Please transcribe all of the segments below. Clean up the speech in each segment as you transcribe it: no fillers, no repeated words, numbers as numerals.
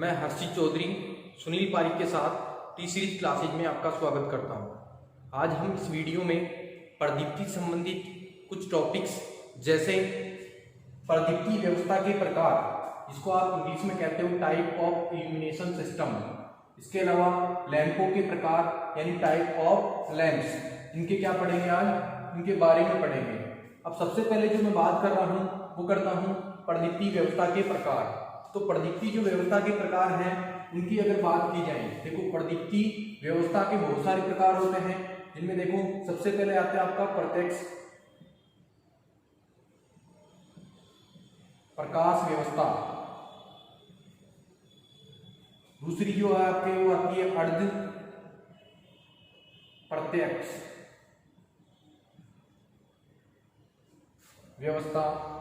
मैं हर्षित चौधरी सुनील पारिक के साथ टी सीरीज क्लासेज में आपका स्वागत करता हूं। आज हम इस वीडियो में प्रदीप्ति संबंधित कुछ टॉपिक्स जैसे प्रदीप्ति व्यवस्था के प्रकार, जिसको आप इंग्लिश में कहते हो टाइप ऑफ इल्यूमिनेशन सिस्टम, इसके अलावा लैंपों के प्रकार यानी टाइप ऑफ लैंप्स, इनके क्या पढ़ेंगे आज, इनके बारे में पढ़ेंगे। अब सबसे पहले जो मैं बात कर रहा हूँ वो करता हूँ प्रदीप्ति व्यवस्था के प्रकार। तो प्रदीप्ति जो व्यवस्था के प्रकार हैं उनकी अगर बात की जाए, देखो प्रदीप्ति व्यवस्था के बहुत सारे प्रकार होते हैं, जिनमें देखो सबसे पहले आता है आपका प्रत्यक्ष प्रकाश व्यवस्था। दूसरी जो है आपके वो आती है अर्ध प्रत्यक्ष व्यवस्था।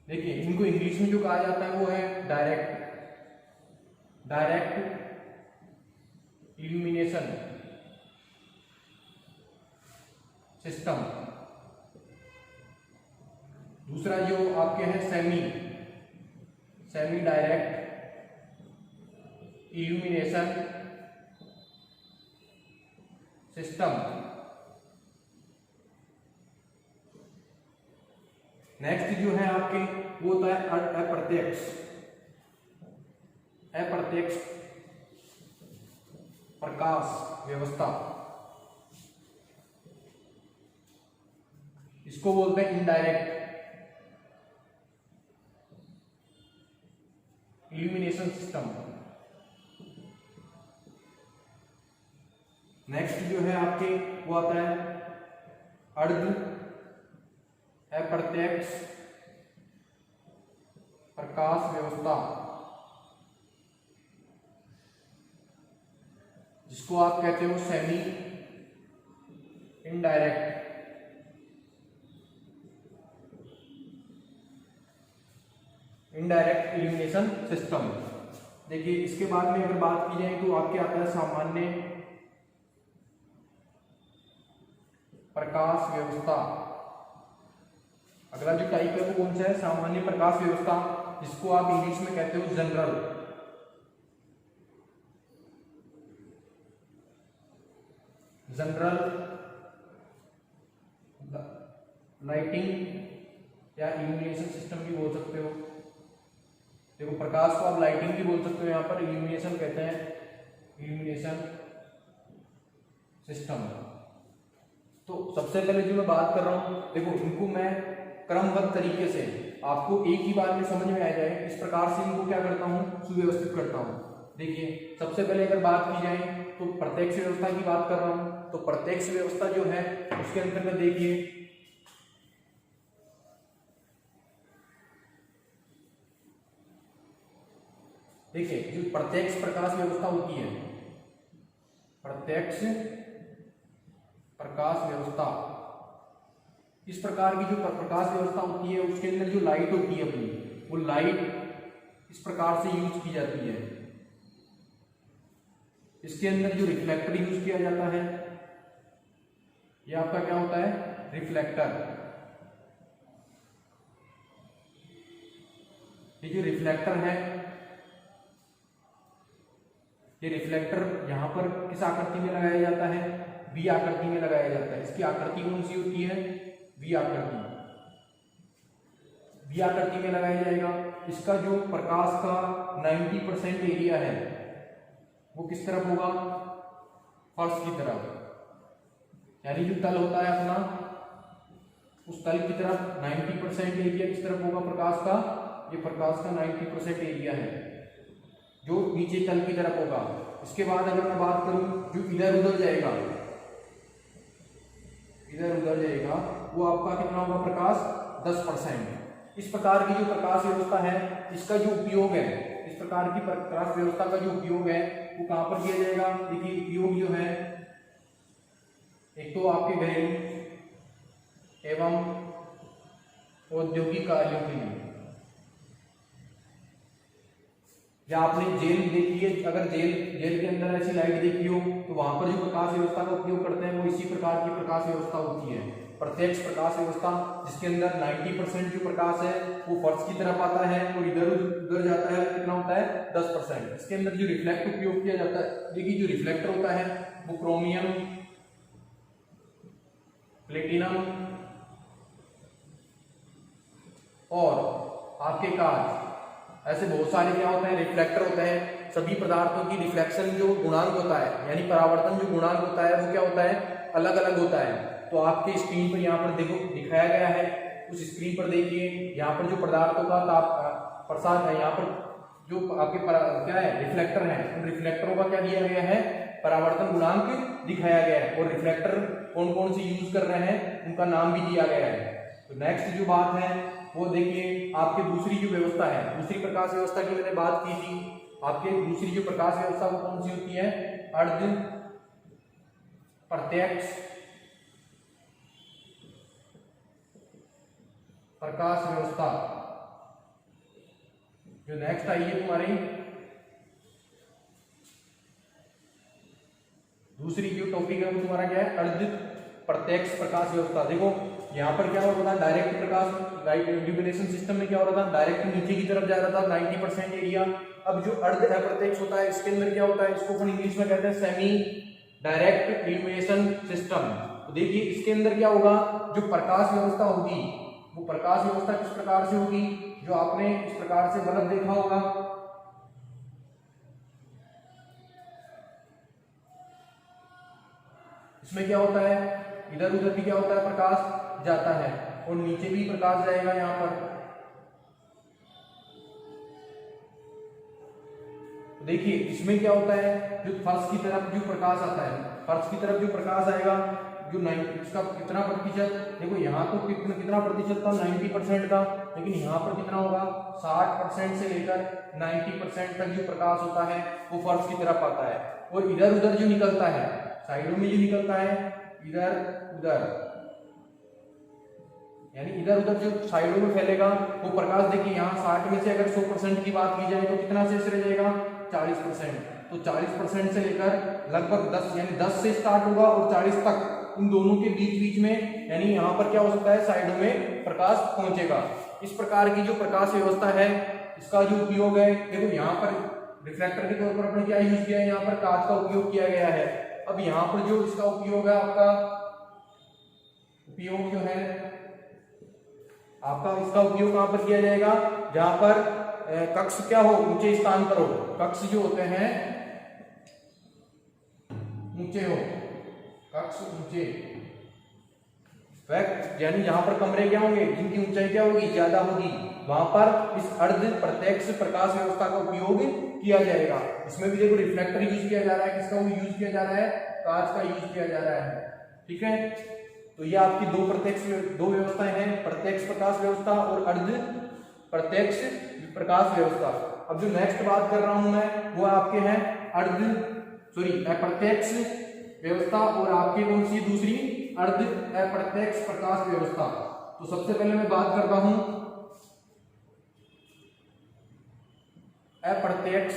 देखिए इनको इंग्लिश में जो कहा जाता है वो है डायरेक्ट इल्यूमिनेशन सिस्टम। दूसरा जो आपके हैं semi direct illumination system. Next जो है आपके वो होता है अप्रत्यक्ष प्रकाश व्यवस्था, इसको बोलते हैं इनडायरेक्ट इल्यूमिनेशन सिस्टम। नेक्स्ट जो है आपके वो आता है अर्ध अप्रत्यक्ष प्रकाश व्यवस्था, जिसको आप कहते हो सेमी इनडायरेक्ट इल्यूमिनेशन सिस्टम। देखिए इसके बाद में अगर बात की जाए तो आपके आता है सामान्य प्रकाश व्यवस्था। अगला जो टाइप है वो कौन सा है, सामान्य प्रकाश व्यवस्था, जिसको आप इंग्लिश में कहते हो जनरल लाइटिंग या इल्यूमिनेशन सिस्टम भी बोल सकते हो। देखो प्रकाश को आप लाइटिंग भी बोल सकते हो, यहाँ पर इल्यूमिनेशन कहते हैं इल्यूमिनेशन सिस्टम। तो सबसे पहले जो मैं बात कर रहा हूं, देखो इनको मैं क्रमबद्ध तरीके से आपको एक ही बार में समझ में आ जाए इस प्रकार से इनको क्या करता हूं, सुव्यवस्थित करता हूं। देखिए सबसे पहले अगर बात की जाए तो प्रत्यक्ष व्यवस्था की बात कर रहा हूं, तो प्रत्यक्ष व्यवस्था जो है उसके अंतर्गत देखिए जो प्रत्यक्ष प्रकाश व्यवस्था होती है, प्रत्यक्ष प्रकाश व्यवस्था, इस प्रकार की जो प्रकाश व्यवस्था होती है उसके अंदर जो लाइट होती है अपनी, वो लाइट इस प्रकार से यूज की जाती है। इसके अंदर जो रिफ्लेक्टर यूज किया जाता है, ये आपका क्या होता है, रिफ्लेक्टर। ये जो रिफ्लेक्टर है, ये रिफ्लेक्टर यहां पर किस आकृति में लगाया जाता है, वी आकृति में लगाया जाता है। इसकी आकृति कौन सी होती है, वी आकृति में लगाया जाएगा। इसका जो प्रकाश का 90% एरिया है वो किस तरफ होगा, फर्श की तरफ, यानी जो तल होता है अपना उस तल की तरफ 90% एरिया किस तरफ होगा प्रकाश का, ये प्रकाश का 90% एरिया है जो नीचे तल की तरफ होगा। इसके बाद अगर मैं बात करूं जो इधर उधर जाएगा वो आपका कितना होगा प्रकाश, 10%। इस प्रकार की जो प्रकाश व्यवस्था है, इसका जो उपयोग है, इस प्रकार की प्रकाश व्यवस्था का जो उपयोग है वो कहां पर किया जाएगा। देखिए उपयोग जो है एक तो आपके घरेलू एवं औद्योगिक कार्यों के लिए, या आपने जेल देखी है, अगर जेल के अंदर ऐसी लाइट देखी हो तो वहां पर जो प्रकाश व्यवस्था का उपयोग करते हैं वो इसी प्रकार की प्रकाश व्यवस्था होती है। प्रत्यक्ष प्रकाश व्यवस्था, जिसके अंदर 90% जो प्रकाश है वो फर्श की तरफ आता है और इधर उधर जाता है, कितना होता है 10%। इसके अंदर जो रिफ्लेक्ट उपयोग किया जाता है, देखिए जो रिफ्लेक्टर होता है वो क्रोमियम, प्लेटिनम और आपके कांच, ऐसे बहुत सारे क्या होते हैं रिफ्लेक्टर होते हैं। सभी पदार्थों की रिफ्लेक्शन जो गुणांक होता है, यानी परावर्तन जो गुणांक होता है वो क्या होता है, अलग अलग होता है। तो आपके स्क्रीन पर यहाँ पर देखो दिखाया गया है, उस स्क्रीन पर देखिए यहाँ पर जो पदार्थों का ताप प्रसार है, यहाँ पर जो आपके क्या है रिफ्लेक्टर है, उन रिफ्लेक्टरों का क्या दिया गया है, परावर्तन गुणांक दिखाया गया है, और रिफ्लेक्टर कौन कौन से यूज कर रहे हैं उनका नाम भी दिया गया है। तो नेक्स्ट जो बात है वो देखिए आपके दूसरी जो व्यवस्था है, दूसरी प्रकाश व्यवस्था की मैंने बात की थी। आपके दूसरी जो प्रकाश व्यवस्था वो कौन सी होती है, अर्ध प्रत्यक्ष प्रकाश व्यवस्था। जो नेक्स्ट आई है तुम्हारी दूसरी जो टॉपिक है वो तुम्हारा क्या है, अर्ध प्रत्यक्ष प्रकाश व्यवस्था। देखो यहाँ पर क्या हो रहा था, डायरेक्ट प्रकाश, लाइट इल्यूमिनेशन सिस्टम में क्या हो रहा था, डायरेक्ट नीचे की तरफ जा रहा था 90% एरिया। अब जो अर्ध अप्रत्यक्ष होता है इसके अंदर क्या होता है, इसको अपन इंग्लिश में कहते हैं सेमी डायरेक्ट इल्यूमिनेशन सिस्टम। तो देखिए इसके अंदर क्या होगा, जो प्रकाश व्यवस्था होगी वो प्रकाश व्यवस्था किस प्रकार से होगी, जो आपने इस प्रकार से बल्ब देखा होगा, इसमें क्या होता है, इधर उधर भी क्या होता है प्रकाश जाता है और नीचे भी प्रकाश जाएगा यहाँ पर। देखिए इसमें क्या होता है, जो फर्श की तरफ जो प्रकाश आता है, फर्श की तरफ जो प्रकाश आएगा, जो इसका कितना प्रतिशत, देखो यहाँ तो कितना प्रतिशत था 90% का, लेकिन यहाँ पर कितना होगा 60% से लेकर 90% तक जो प्रकाश होता है वो फर्श की तरफ आता है। और इधर उधर जो निकलता है, साइडों में जो निकलता है इधर उधर, यानी इधर उधर जो साइडों में फैलेगा वो प्रकाश, देखिए यहाँ 60 में से अगर 100% की बात की जाए तो कितना शेष रह जाएगा 40%। तो 40% से लेकर लगभग 10, यानी 10 से स्टार्ट होगा और 40 तक, इन दोनों के बीच बीच में, यानी यहाँ पर क्या हो सकता है साइडों में प्रकाश पहुंचेगा। इस प्रकार की जो प्रकाश व्यवस्था है इसका जो उपयोग है, देखो यहाँ पर रिफ्लेक्टर के तौर पर अपने क्या यूज किया है, यहाँ पर कांच का उपयोग किया गया है। अब यहाँ पर जो इसका उपयोग है, आपका उपयोग जो है आपका, इसका उपयोग कहां पर किया जाएगा, जहां पर कक्ष क्या हो, ऊंचे स्थान पर हो। कक्ष जो होते हैं ऊंचे हो, कक्ष ऊंचे, यानी जहां पर कमरे क्या होंगे, जिनकी ऊंचाई क्या होगी, ज्यादा होगी, वहां पर इस अर्ध प्रत्यक्ष प्रकाश व्यवस्था का उपयोग किया जाएगा। इसमें भी देखो रिफ्लेक्टर यूज किया जा रहा है, किसका यूज किया जा रहा है, कांच का यूज किया जा रहा है। ठीक है, तो ये आपकी दो व्यवस्थाएं हैं, प्रत्यक्ष प्रकाश व्यवस्था और अर्ध प्रत्यक्ष प्रकाश व्यवस्था। अब जो नेक्स्ट बात कर रहा हूं मैं वो आपके हैं अप्रत्यक्ष व्यवस्था और आपकी कौन सी दूसरी अर्ध अप्रत्यक्ष प्रकाश व्यवस्था। तो सबसे पहले मैं बात करता हूं अप्रत्यक्ष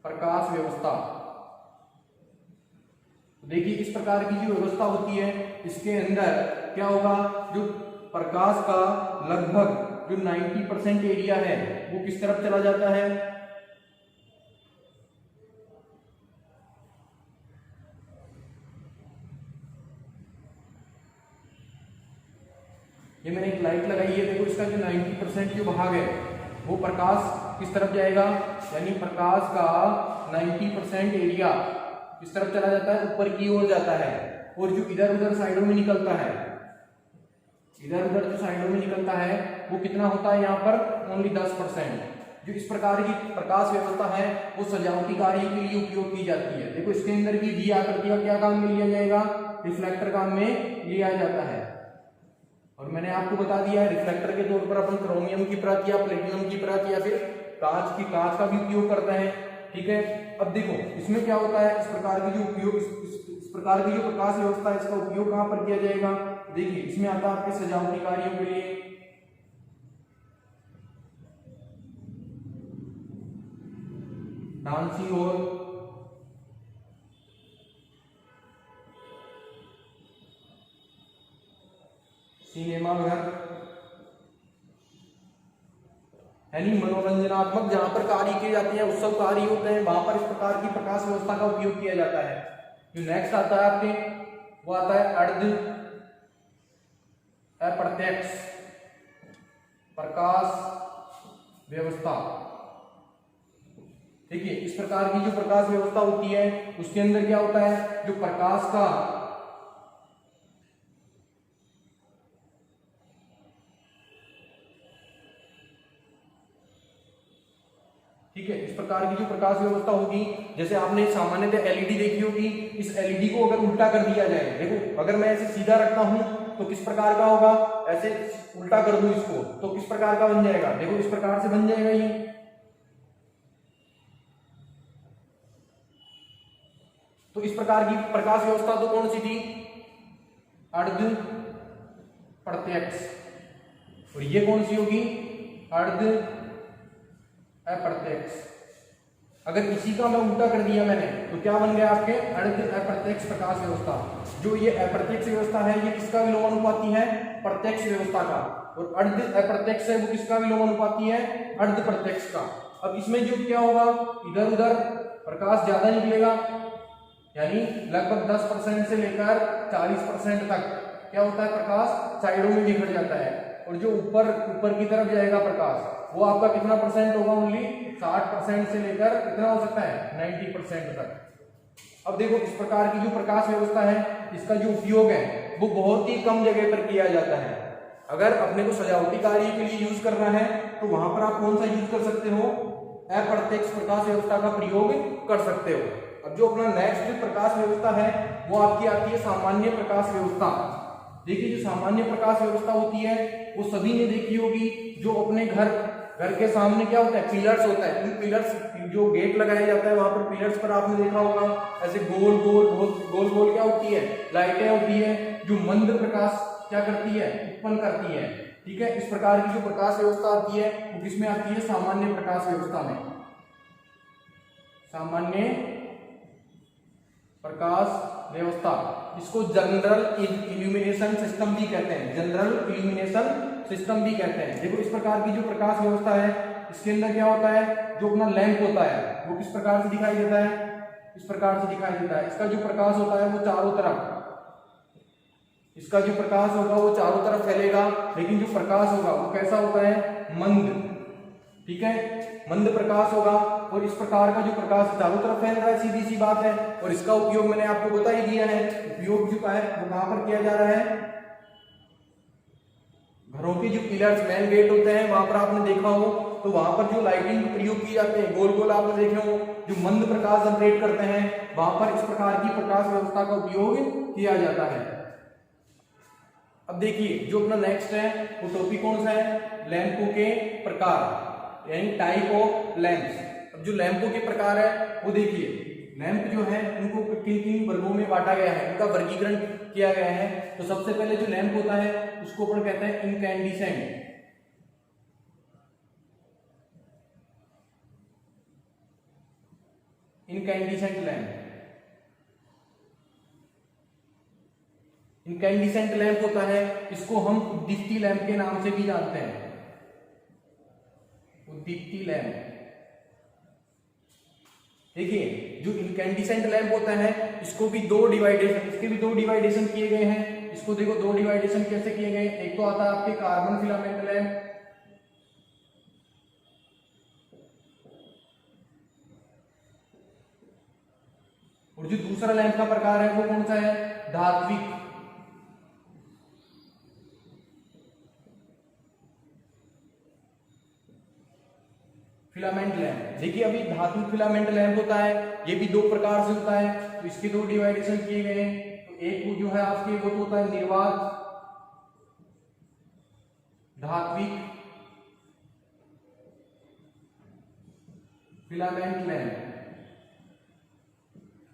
प्रकाश व्यवस्था। देखिए इस प्रकार की जो व्यवस्था होती है इसके अंदर क्या होगा, जो प्रकाश का लगभग जो 90% एरिया है वो किस तरफ चला जाता है, ये मैंने एक लाइट लगाई है, देखो इसका जो 90% जो भाग है वो प्रकाश किस तरफ जाएगा, यानी प्रकाश का 90% एरिया किस तरफ चला जाता है, ऊपर की ओर जाता है। और जो इधर उधर साइडों में निकलता है, इधर उधर जो साइडों में निकलता है वो कितना होता है, यहाँ पर ओनली 10%। जो इस प्रकार की प्रकाश व्यवस्था है वो सजावटी कार्य के लिए उपयोग की जाती है। देखो इसके अंदर भी वी आकृति का क्या काम में लिया जाएगा, रिफ्लेक्टर काम में लिया जाता है। और मैंने आपको बता दिया है रिफ्लेक्टर के तौर पर अपन क्रोमियम की परत या प्लेटिनम की परत या फिर कांच का भी उपयोग करते हैं। ठीक है, अब देखो इसमें क्या होता है, इस प्रकार की जो उपयोग, इस प्रकार की जो प्रकाश व्यवस्था है इसका उपयोग कहां पर किया जाएगा, देखिए इसमें आता है आपके सजावटी कार्यों के लिए, डांसिंग हॉल, सिनेमा घर यानी मनोरंजनात्मक जहां पर कार्य किए जाते हैं, उत्सव कार्य होते हैं, वहां पर इस प्रकार की प्रकाश व्यवस्था का उपयोग किया जाता है। जो नेक्स्ट आता है आपके, वो आता है अर्ध अप्रत्यक्ष प्रकाश व्यवस्था। देखिए, इस प्रकार की जो प्रकाश व्यवस्था होती है उसके अंदर क्या होता है, जो प्रकाश का ठीक है, इस प्रकार की जो प्रकाश व्यवस्था होगी, जैसे आपने सामान्यतः एलईडी देखी होगी, इस एलईडी को अगर उल्टा कर दिया जाए, देखो अगर मैं ऐसे सीधा रखता हूं तो किस प्रकार का होगा, ऐसे उल्टा कर दूं इसको तो किस प्रकार का बन जाएगा, देखो इस प्रकार से बन जाएगा ये। तो इस प्रकार की प्रकाश व्यवस्था तो कौन सी थी, अर्ध प्रत्यक्ष, और ये कौन सी होगी, अर्ध अप्रत्यक्ष। अगर इसी का मैं उल्टा कर दिया मैंने तो क्या बन गया आपके, अर्ध अप्रत्यक्ष प्रकाश व्यवस्था। जो ये अप्रत्यक्ष व्यवस्था है ये किसका विलोमानुपाती है, प्रत्यक्ष व्यवस्था का, और अर्ध अप्रत्यक्ष है वो किसका विलोमानुपाती है, अर्ध प्रत्यक्ष का। अब इसमें जो क्या होगा, इधर उधर प्रकाश ज्यादा निकलेगा, यानी लगभग 10% से लेकर 40% तक क्या होता है, प्रकाश साइडों में बिखर जाता है, और जो ऊपर की तरफ जाएगा प्रकाश वो आपका कितना परसेंट होगा, ओनली 60% से लेकर कितना हो सकता है, 90% तक। अब देखो, इस प्रकार की जो प्रकाश व्यवस्था है इसका जो उपयोग है वो बहुत ही कम जगह पर किया जाता है। अगर अपने को सजावटी कार्य के लिए यूज करना है तो वहां पर आप कौन सा यूज कर सकते हो, अप्रत्यक्ष प्रकाश व्यवस्था का प्रयोग कर सकते हो। अब जो अपना नेक्स्ट प्रकाश व्यवस्था है वो आपकी आती है सामान्य प्रकाश व्यवस्था। देखिए, जो सामान्य प्रकाश व्यवस्था होती है वो सभी ने देखी होगी, जो अपने घर के सामने क्या होता है, पिलर्स होता है, इन पिलर्स जो गेट लगाया जाता है वहां पर पिलर्स पर आपने देखा होगा ऐसे गोल गोल क्या होती है, लाइटें होती है जो मंद प्रकाश क्या करती है, उत्पन्न करती है। ठीक है, इस प्रकार की जो प्रकाश व्यवस्था आती है वो किसमें आती है, सामान्य प्रकाश व्यवस्था में। सामान्य प्रकाश व्यवस्था, इसको जनरल इल्यूमिनेशन सिस्टम भी कहते हैं, जनरल इल्यूमिनेशन सिस्टम भी कहते हैं। देखो, इस प्रकार की जो प्रकाश व्यवस्था है इसके अंदर क्या होता है, जो अपना लैंप होता है वो किस प्रकार से दिखाई देता है, इस प्रकार से दिखाई देता है। इसका जो प्रकाश होता है वो चारों तरफ, इसका जो प्रकाश होगा वो चारों तरफ फैलेगा, लेकिन जो प्रकाश होगा वो कैसा होता है, मंद। ठीक है, मंद प्रकाश होगा, और इस प्रकार का जो प्रकाश चारों तरफ फैल रहा है, सीधी सी बात है। और इसका उपयोग मैंने आपको बता ही दिया है, उपयोग जो है वो कहां पर किया जा रहा है, घरों के जो पिलर्स मेन गेट होते हैं वहां पर आपने देखा हो तो वहां पर जो लाइटिंग प्रयोग किए जाते हैं, गोल गोल आपने देखे हो जो मंद प्रकाश जनरेट करते हैं, वहां पर इस प्रकार की प्रकाश व्यवस्था का उपयोग किया जाता है। अब देखिए, जो अपना नेक्स्ट है वो टॉपिक कौन सा है, लैंपों के प्रकार यानी टाइप ऑफ लैंप्स। अब जो लैंपों के प्रकार है वो देखिए, लैंप जो है उनको किन किन वर्गों में बांटा गया है, उनका वर्गीकरण किया गया है। तो सबसे पहले जो लैंप होता है उसको अपन कहते हैं incandescent. Incandescent lamp, incandescent lamp होता है, इसको हम उद्दीप्ति लैंप के नाम से भी जानते हैं, उद्दीप्ति लैंप। देखिए, जो इनकैंडिसेंट लैंप होता है इसको भी दो डिवाइडेशन, इसके भी दो डिवाइडेशन किए गए हैं। इसको देखो, दो डिवाइडेशन कैसे किए गए, एक तो आता है आपके कार्बन फिलामेंट लैंप, और जो दूसरा लैंप का प्रकार है वो कौन सा है, धात्विक फिलामेंट लैंप। देखिए, अभी धातु फिलामेंट लैंप होता है ये भी दो प्रकार से होता है, तो इसके दो डिवाइडेशन किए गए हैं। तो एक वो जो है आपके वो तो होता है निर्वात धात्विक फिलामेंट लैंप,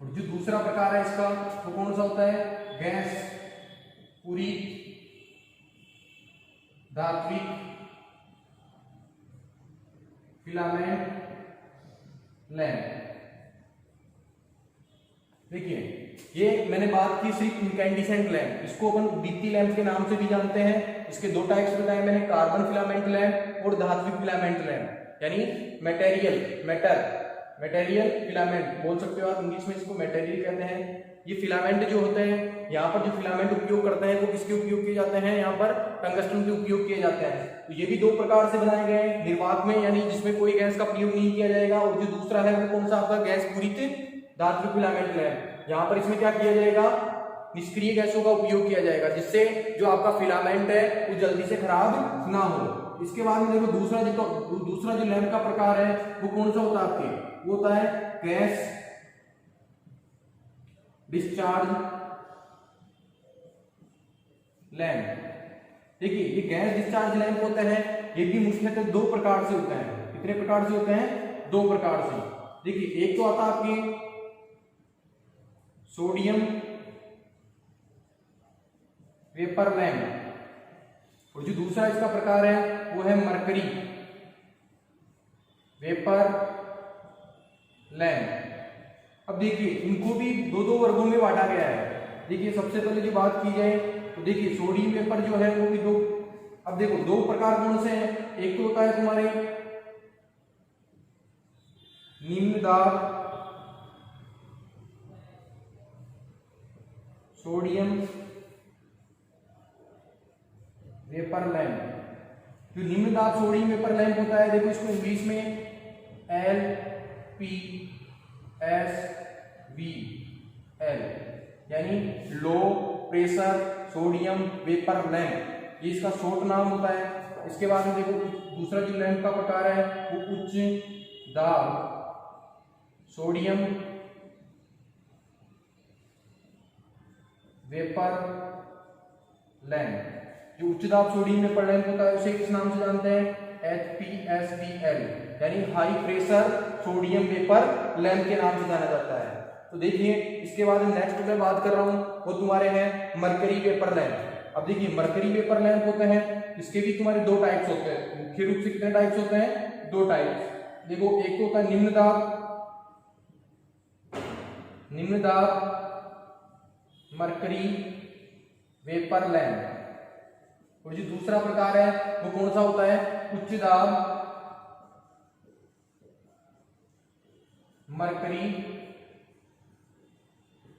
और जो दूसरा प्रकार है इसका वो कौन सा होता है, गैस पूरी धात्विक फिलामेंट लैंप। देखिए, ये मैंने बात की सिर्फ इनकैंडिसेंट लैंप, इसको अपन दीप्ति लैंप के नाम से भी जानते हैं। इसके दो टाइप्स बताए मैंने, कार्बन फिलामेंट लैंप और धात्विक फिलामेंट लैंप, यानी मटेरियल फिलामेंट बोल सकते हो आप, इंग्लिश में इसको मटेरियल कहते हैं। ये फिलामेंट जो होते हैं, यहाँ पर जो फिलामेंट उपयोग करते हैं वो किसके उपयोग किए जाते हैं, यहाँ पर टंगस्टन के उपयोग किए जाते हैं। तो ये भी दो प्रकार से बनाए गए हैं, निर्वात में यानी जिसमें कोई गैस का प्रयोग नहीं किया जाएगा, और जो दूसरा है वो कौन सा आपका गैस पूरित धात्विक फिलामेंट लैंप। यहाँ पर इसमें क्या किया जाएगा, निष्क्रिय गैसों का उपयोग किया जाएगा, जिससे जो आपका फिलामेंट है वो जल्दी से खराब ना हो। इसके बाद में देखो दूसरा जो लैंप का प्रकार है वो कौन सा होता है आपके, वो होता है गैस डिस्चार्ज लैंप। देखिए ये गैस डिस्चार्ज लैंप होता है, ये भी मुख्यतः दो प्रकार से होता है। कितने प्रकार से होते हैं, दो प्रकार से। देखिए एक तो आता है आपके सोडियम वेपर लैंप, और जो दूसरा इसका प्रकार है वो है मरकरी वेपर लैंप। अब देखिए इनको भी दो दो वर्गों में बांटा गया है। देखिए सबसे पहले जो बात की जाए तो देखिए सोडियम वेपर जो है वो भी दो, अब देखो दो प्रकार कौन से हैं, एक तो होता है तुम्हारे निम्न दाब सोडियम वेपर लैंप। जो निम्न दाब सोडियम वेपर लैंप होता है, देखो इसको इंग्लिश में LPSVL यानी low pressure sodium vapour lamp, ये इसका शॉर्ट नाम होता है। इसके बाद में देखो दूसरा जो लैंप का प्रकार है वो उच्च दाब सोडियम वेपर लैंप। जो उच्च दाब सोडियम वेपर लैंप होता है उसे किस नाम से जानते हैं, HPSVL यानी high pressure sodium vapour lamp के नाम से जाना जाता है। तो देखिए इसके बाद नेक्स्ट मैं बात कर रहा हूं वो तुम्हारे हैं मरकरी वेपर लैंप। अब देखिए मरकरी वेपर लैंप होते हैं, इसके भी तुम्हारे दो टाइप्स होते हैं। मुख्य रूप से कितने टाइप्स होते हैं, दो टाइप्स। देखो एक तो होता है निम्न दाब मरकरी वेपर लैंप, और जो दूसरा प्रकार है वो कौन सा होता है, उच्च दाब मरकरी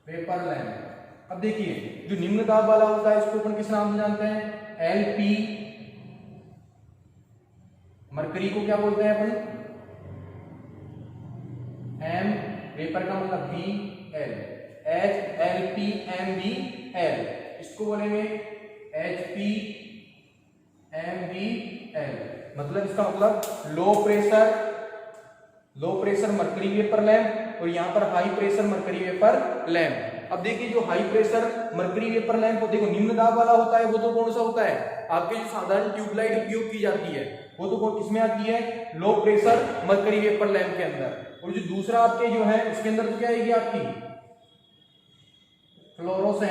वेपर लैंप। अब देखिए जो निम्न दाब वाला होता है इसको अपन किस नाम से जानते हैं, LP। मरकरी को क्या बोलते हैं अपन, M वेपर का मतलब BL, HLPMBL, इसको बोलेंगे HPMBL। मतलब इसका मतलब low pressure mercury vapour lamp, और यहाँ पर high pressure mercury vapour lamp. अब देखिए जो high pressure mercury vapour lamp देखो निम्न दाब वाला होता है वो तो कौन सा होता है, आपके जो साधारण ट्यूबलाइट उपयोग की जाती है वो तो किसमें आती है, low pressure mercury vapour lamp के अंदर। और जो दूसरा आपके जो है इसके अंदर तो क्या आएगी आपकी फ्लोरोसेंट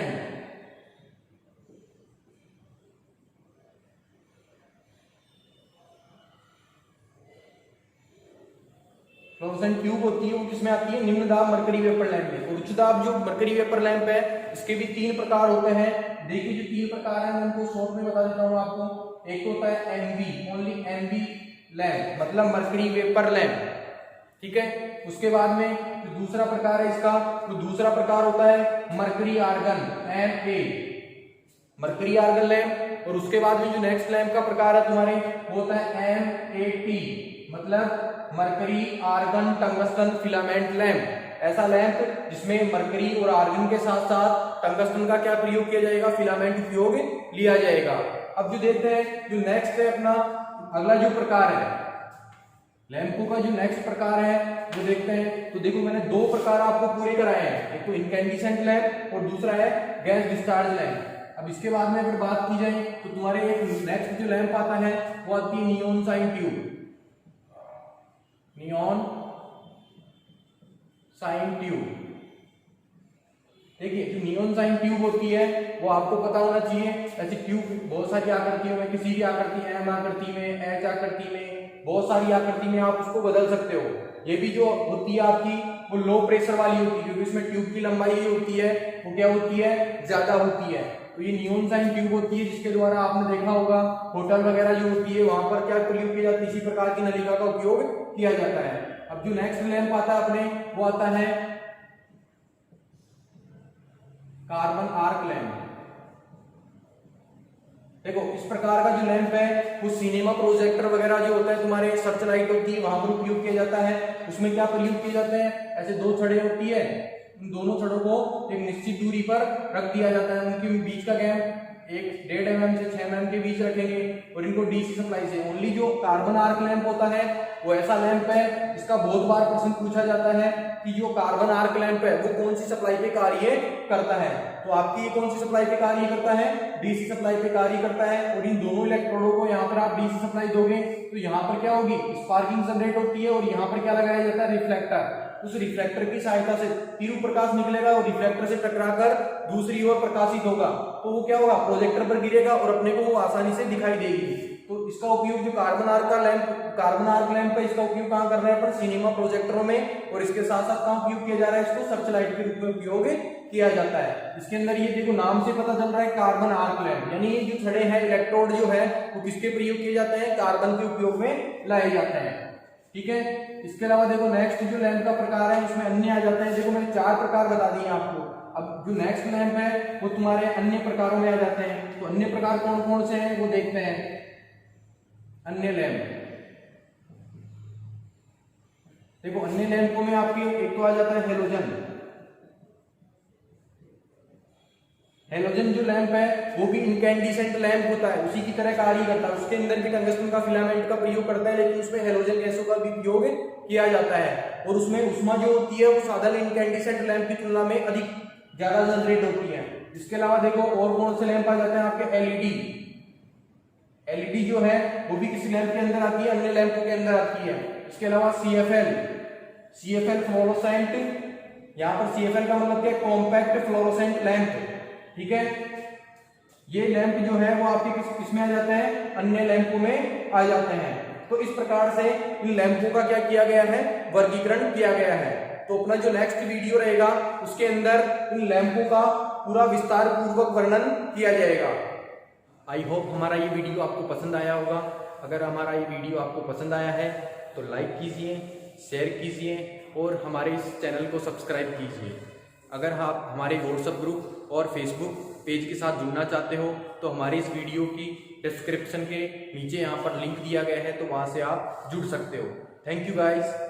ट्यूब होती है, वो किसमें आती है, निम्न दाब मरकरी वेपर लैंप में। और उच्च दाब जो मरकरी वेपर लैंप है इसके भी तीन प्रकार होते हैं। देखिए जो तीन प्रकार है मैं उनको शॉर्ट में बता देता हूँ आपको। एक तो होता है ओनली एनवी लैंप, मतलब मरकरी वेपर लैंप, ठीक है। उसके बाद में जो दूसरा प्रकार है इसका, तो दूसरा प्रकार होता है mercury argon MA, mercury argon lamp. और उसके बाद में जो नेक्स्ट लैंप का प्रकार है तुम्हारे वो होता है MAT, मतलब mercury argon tungsten filament lamp. ऐसा लैंप जिसमें मरकरी और आर्गन के साथ साथ टंगस्टन का क्या प्रयोग किया जाएगा, फिलामेंट उपयोग लिया जाएगा। अब जो देखते हैं जो नेक्स्ट है अपना अगला जो प्रकार है लैंपों का, जो नेक्स्ट प्रकार है वो देखते हैं। तो देखो मैंने दो प्रकार आपको पूरे कराए हैं, एक तो इनकैंडिसेंट लैंप और दूसरा है गैस डिस्चार्ज लैंप। अब इसके बाद में अगर बात की जाए तो तुम्हारे एक नेक्स्ट जो लैंप आता है वो आती है neon sign tube, neon sign tube. देखिए जो नियॉन साइन ट्यूब होती है वो आपको पता होना चाहिए। ऐसी ट्यूब बहुत सारी आकृतियों में, किसी भी आकृति M आकृति में, H आकृति में, बहुत सारी आकृति में आप उसको बदल सकते हो। ये भी जो होती है आपकी वो लो प्रेशर वाली होती है, क्योंकि इसमें ट्यूब की लंबाई होती है वो क्या होती है, ज्यादा होती है। तो ये नियॉन साइन ट्यूब होती है, जिसके द्वारा आपने देखा होगा होटल वगैरह जो होती है वहां पर क्या प्रयोग किया जाता है, इसी प्रकार की नलिका का उपयोग किया जाता है। अब जो नेक्स्ट लैंप आता है अपने वो आता है कार्बन आर्क लैंप। देखो इस प्रकार का जो लैंप है वो सिनेमा प्रोजेक्टर वगैरह जो होता है, तुम्हारे सर्च लाइट होती है वहां पर उपयोग किया जाता है। उसमें क्या प्रयोग किए जाते हैं, ऐसे दो छड़ें होती है, उन दोनों छड़ों को एक निश्चित दूरी पर रख दिया जाता है। उनके बीच का गैप 1.5 mm से 6 mm के बीच रखेंगे और इनको डीसी सप्लाई से। ओनली जो कार्बन आर्क लैंप होता है वो ऐसा लैंप है, इसका बहुत बार प्रश्न पूछा जाता है कि जो कार्बन आर्क लैंप है वो कौन सी सप्लाई पे कार्य करता है। तो आपकी ये कौन सी सप्लाई पे कार्य करता है, डीसी सप्लाई पे कार्य करता है। और इन दोनों इलेक्ट्रोडों को यहाँ पर आप डीसी सप्लाई दोगे तो यहाँ पर क्या होगी, स्पार्किंग जनरेट होती है और यहाँ पर क्या लगाया जाता है, रिफ्लेक्टर। उस रिफ्लेक्टर की सहायता से तीव्र प्रकाश निकलेगा और रिफ्लेक्टर से टकराकर दूसरी ओर प्रकाशित होगा, तो वो क्या होगा, प्रोजेक्टर पर गिरेगा और अपने को वो आसानी से दिखाई देगी। तो इसका उपयोग जो कार्बन आर्क लैंप है, इसका उपयोग कहाँ कर रहे हैं अपन, सिनेमा प्रोजेक्टरों में। और इसके साथ साथ कहाँ उपयोग किया जा रहा है, इसको सर्च लाइट के रूप में उपयोग किया जाता है। इसके अंदर ये देखो नाम से पता चल रहा है कार्बन आर्क लैंप, यानी ये जो छड़े हैं इलेक्ट्रोड जो है वो किसके प्रयोग किए जाते हैं, कार्बन के उपयोग में लाए जाते हैं। ठीक है, इसके अलावा देखो नेक्स्ट जो लैंप का प्रकार है उसमें अन्य आ जाते हैं। देखो मैंने 4 प्रकार बता दिए आपको। अब जो नेक्स्ट लैंप है वो तुम्हारे अन्य प्रकारों में आ जाते हैं। तो अन्य प्रकार कौन कौन से हैं वो देखते हैं। अन्य लैंप, देखो अन्य लैंपों में आपकी एक तो आ जाता है हेलोजन। हेलोजन जो लैंप है वो भी इनकैंडिसेंट लैंप होता है, उसी की तरह कार्य करता है। उसके अंदर भी टंगस्टन का फिलामेंट का प्रयोग करता है, लेकिन उसमें हेलोजन गैसों का भी प्रयोग किया जाता है। और उसमें उष्मा जो होती है वो साधारण इनकैंडिसेंट लैंप की तुलना में अधिक ज्यादा जनरेट होती है। इसके अलावा देखो और कौन से लैंप आ जाते हैं आपके, एलईडी। एलईडी जो है वो भी किसी लैंप के अंदर आती है, अन्य लैंपों के अंदर आती है। इसके अलावा सीएफएल फ्लोरोसेंट, यहाँ पर सीएफएल का मतलब क्या, कॉम्पैक्ट फ्लोरोसेंट लैंप। ठीक है, ये लैंप जो है वो आपके किसमें आ जाते हैं, अन्य लैंपों में आ जाते हैं। तो इस प्रकार से इन लैंपों का क्या किया गया है, वर्गीकरण किया गया है। तो अपना जो नेक्स्ट वीडियो रहेगा उसके अंदर इन लैंपों का पूरा विस्तार पूर्वक वर्णन किया जाएगा। आई होप हमारा ये वीडियो आपको पसंद आया होगा। अगर हमारा ये वीडियो आपको पसंद आया है तो लाइक कीजिए, शेयर कीजिए और हमारे इस चैनल को सब्सक्राइब कीजिए। अगर आप हमारे व्हाट्सएप ग्रुप और फेसबुक पेज के साथ जुड़ना चाहते हो तो हमारी इस वीडियो की डिस्क्रिप्शन के नीचे यहाँ पर लिंक दिया गया है, तो वहाँ से आप जुड़ सकते हो। Thank you guys.